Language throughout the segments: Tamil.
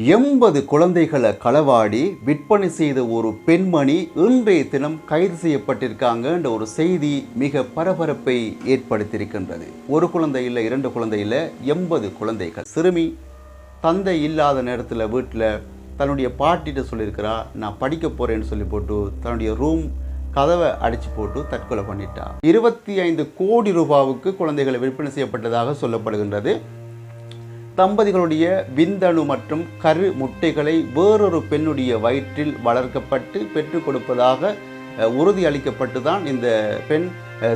80 குழந்தைகளை களவாடி விற்பனை செய்த ஒரு பெண்மணி இன்றைய தினம் கைது செய்யப்பட்டிருக்காங்க என்ற ஒரு செய்தி மிக பரபரப்பை ஏற்படுத்தியிருக்கின்றது. ஒரு குழந்தை இல்லை, 2 குழந்தை இல்லை, 80 குழந்தைகள். சிறுமி தந்தை இல்லாத நேரத்தில் வீட்டில் தன்னுடைய பாட்டிகிட்ட சொல்லியிருக்கிறா, நான் படிக்க போகிறேன்னு சொல்லி போட்டு தன்னுடைய ரூம் கதவை அடித்து போட்டு தற்கொலை பண்ணிட்டா. 25 கோடி ரூபாவுக்கு குழந்தைகளை விற்பனை செய்யப்பட்டதாக சொல்லப்படுகின்றது. தம்பதிகளுடைய விந்தணு மற்றும் கரு முட்டைகளை வேறொரு பெண்ணுடைய வயிற்றில் வளர்க்கப்பட்டு பெற்றுக் கொடுப்பதாக உறுதி அளிக்கப்பட்டு தான் இந்த பெண்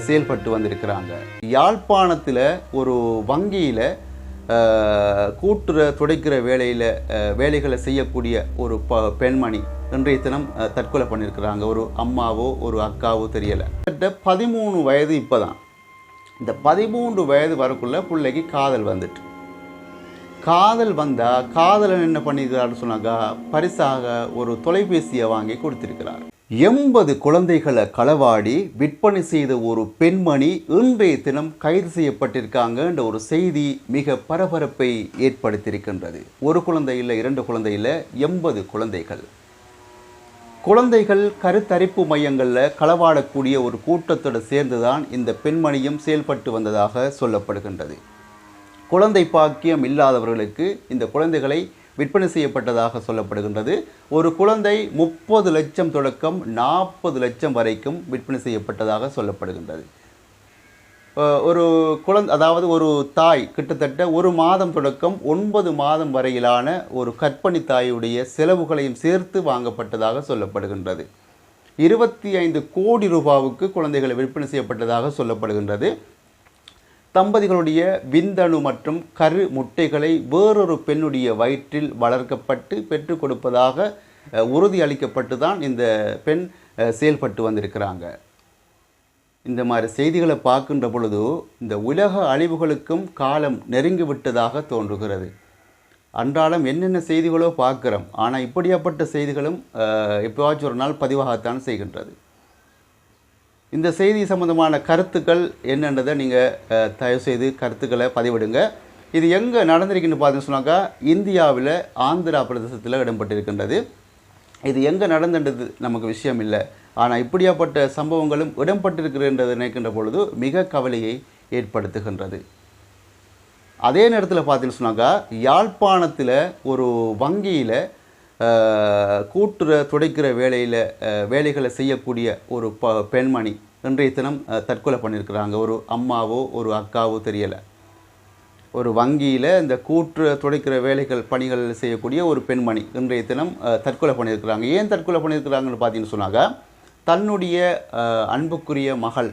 செயல்பட்டு வந்திருக்கிறாங்க. யாழ்ப்பாணத்தில் ஒரு வங்கியில் கூட்டுற துடைக்கிற வேலைகளை செய்யக்கூடிய ஒரு பெண்மணி இன்றைய தினம் தற்கொலை பண்ணியிருக்கிறாங்க. ஒரு அம்மாவோ ஒரு அக்காவோ தெரியலை. 13 வயது. இப்போ தான் இந்த 13 வயது வரக்குள்ள பிள்ளைக்கு காதல் வந்துட்டு, காதல் வந்தால் காதலன் என்ன பண்ணியிருக்கிறான்னு சொன்னாக்கா பரிசாக ஒரு தொலைபேசியை வாங்கி கொடுத்திருக்கிறார். 80 குழந்தைகளை களவாடி விற்பனை செய்த ஒரு பெண்மணி இன்றைய தினம் கைது செய்யப்பட்டிருக்காங்க என்ற ஒரு செய்தி மிக பரபரப்பை ஏற்படுத்தியிருக்கின்றது. ஒரு குழந்தை இல்லை, 2 குழந்தை இல்லை, 80 குழந்தைகள். குழந்தைகள் கருத்தரிப்பு மையங்களில் களவாடக்கூடிய ஒரு கூட்டத்தோடு சேர்ந்துதான் இந்த பெண்மணியும் செயல்பட்டு வந்ததாக சொல்லப்படுகின்றது. குழந்தை பாக்கியம் இல்லாதவர்களுக்கு இந்த குழந்தைகளை விற்பனை செய்யப்பட்டதாக சொல்லப்படுகின்றது. ஒரு குழந்தை 30 லட்சம் தொடக்கம் 40 லட்சம் வரைக்கும் விற்பனை செய்யப்பட்டதாக சொல்லப்படுகின்றது. ஒரு அதாவது ஒரு தாய் கிட்டத்தட்ட 1 மாதம் தொடக்கம் 9 மாதம் வரையிலான ஒரு கர்ப்பிணி தாயுடைய செலவுகளையும் சேர்த்து வாங்கப்பட்டதாக சொல்லப்படுகின்றது. 25 கோடி ரூபாவுக்கு குழந்தைகளை விற்பனை செய்யப்பட்டதாக சொல்லப்படுகின்றது. தம்பதிகளுடைய விந்தணு மற்றும் கரு முட்டைகளை வேறொரு பெண்ணுடைய வயிற்றில் வளர்க்கப்பட்டு பெற்றுக் கொடுப்பதாக உறுதி அளிக்கப்பட்டு தான் இந்த பெண் செயல்பட்டு வந்திருக்கிறாங்க. இந்த மாதிரி செய்திகளை பார்க்கின்ற பொழுது இந்த உலக அழிவுகளுக்கும் காலம் நெருங்கிவிட்டதாக தோன்றுகிறது. அன்றாடம் என்னென்ன செய்திகளோ பார்க்குறோம், ஆனால் இப்படியாப்பட்ட செய்திகளும் எப்போவாச்சும் ஒரு நாள் பதிவாகத்தான் செய்கின்றது. இந்த செய்தி சம்பந்தமான கருத்துக்கள் என்னன்றதை நீங்கள் தயவுசெய்து கருத்துக்களை பதிவிடுங்க. இது எங்கே நடந்திருக்குன்னு பார்த்தீங்கன்னு சொன்னாக்கா இந்தியாவில் ஆந்திரா பிரதேசத்தில் இடம்பெற்றிருக்கின்றது. இது எங்கே நடந்துன்றது நமக்கு விஷயம் இல்லை, ஆனால் இப்படியாப்பட்ட சம்பவங்களும் இடம்பெற்றிருக்கிறன்றதை நினைக்கின்ற பொழுது மிக கவலையை ஏற்படுத்துகின்றது. அதே நேரத்தில் பார்த்தீங்கன்னு சொன்னாக்கா யாழ்ப்பாணத்தில் ஒரு வங்கியில் கூட்டுற துடைக்கிற வேலைகளை செய்யக்கூடிய ஒரு பெண்மணி இன்றைய தினம் தற்கொலை பண்ணியிருக்கிறாங்க. ஒரு அம்மாவோ ஒரு அக்காவோ தெரியலை. ஒரு வங்கியில் இந்த கூட்டுற துடைக்கிற பணிகள் செய்யக்கூடிய ஒரு பெண்மணி இன்றைய தினம் தற்கொலை பண்ணியிருக்கிறாங்க. ஏன் தற்கொலை பண்ணியிருக்கிறாங்கன்னு பார்த்தீங்கன்னு சொன்னாக்கா தன்னுடைய அன்புக்குரிய மகள்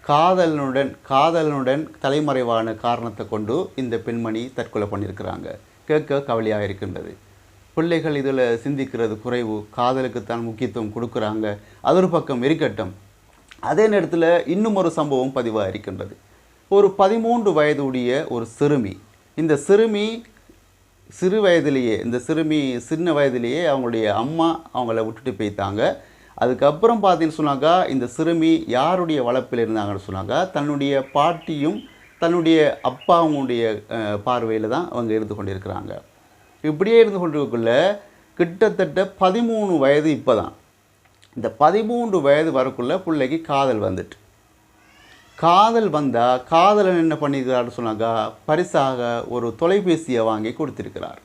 காதலனுடன் தலைமறைவான காரணத்தை கொண்டு இந்த பெண்மணி தற்கொலை பண்ணியிருக்கிறாங்க. கேட்க கவலையாக இருக்கின்றது. பிள்ளைகள் இதில் சிந்திக்கிறது குறைவு, காதலுக்குத்தான் முக்கியத்துவம் கொடுக்குறாங்க. அது ஒரு பக்கம் இருக்கட்டும். அதே நேரத்தில் இன்னும் ஒரு சம்பவம் பதிவாக இருக்கின்றது. ஒரு 13 வயதுடைய ஒரு சிறுமி. இந்த சிறுமி சின்ன வயதிலேயே அவங்களுடைய அம்மா அவங்கள விட்டுட்டு போய்த்தாங்க. அதுக்கப்புறம் பார்த்தீங்கன்னு சொன்னாக்கா இந்த சிறுமி யாருடைய வளர்ப்பில் இருந்தாங்கன்னு சொன்னாக்கா தன்னுடைய பாட்டியும் தன்னுடைய அப்பாவுடைய பார்வையில் தான் அவங்க இருந்து கொண்டிருக்கிறாங்க. இப்படியே இருந்து கொண்டிருக்குள்ள கிட்டத்தட்ட 13 வயது. இப்போ தான் இந்த 13 வயது வரக்குள்ள பிள்ளைக்கு காதல் வந்துட்டு, காதல் வந்தால் காதலன் என்ன பண்ணியிருக்கிறான்னு சொன்னாக்கா பரிசாக ஒரு தொலைபேசியை வாங்கி கொடுத்திருக்கிறார்.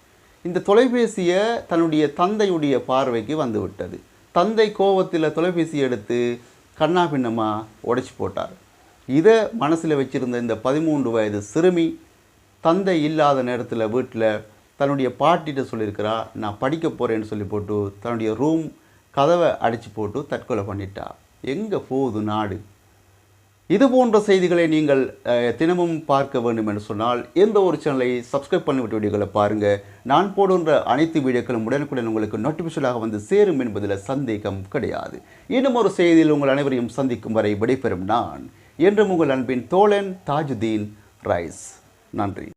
இந்த தொலைபேசியை தன்னுடைய தந்தையுடைய பார்வைக்கு வந்து விட்டது. தந்தை கோபத்தில் தொலைபேசியை எடுத்து கண்ணா பின்னமாக உடைச்சி போட்டார். இதை மனசில் வச்சுருந்த இந்த 13 வயது சிறுமி தந்தை இல்லாத நேரத்தில் வீட்டில் தன்னுடைய பாட்டிகிட்ட சொல்லியிருக்கிறா, நான் படிக்க போகிறேன்னு சொல்லி போட்டு தன்னுடைய ரூம் கதவை அடித்து போட்டு தற்கொலை பண்ணிட்டா. எங்கே போகுது நாடு? இது போன்ற செய்திகளை நீங்கள் தினமும் பார்க்க வேண்டும் என்று சொன்னால் எந்த ஒரு சேனலை சப்ஸ்கிரைப் பண்ணிவிட்டு வீடியோக்களை பாருங்கள். நான் போடுகின்ற அனைத்து வீடியோக்களும் உடனுக்குடன் உங்களுக்கு நோட்டிஃபிகேஷனாக வந்து சேரும் என்பதில் சந்தேகம் கிடையாது. இன்னும் ஒரு செய்தியில் உங்கள் அனைவரையும் சந்திக்கும் வரை விடைபெறும் நான் என்றும் உங்கள் அன்பின் தோழன் தாஜுதீன் ரைஸ். நன்றி.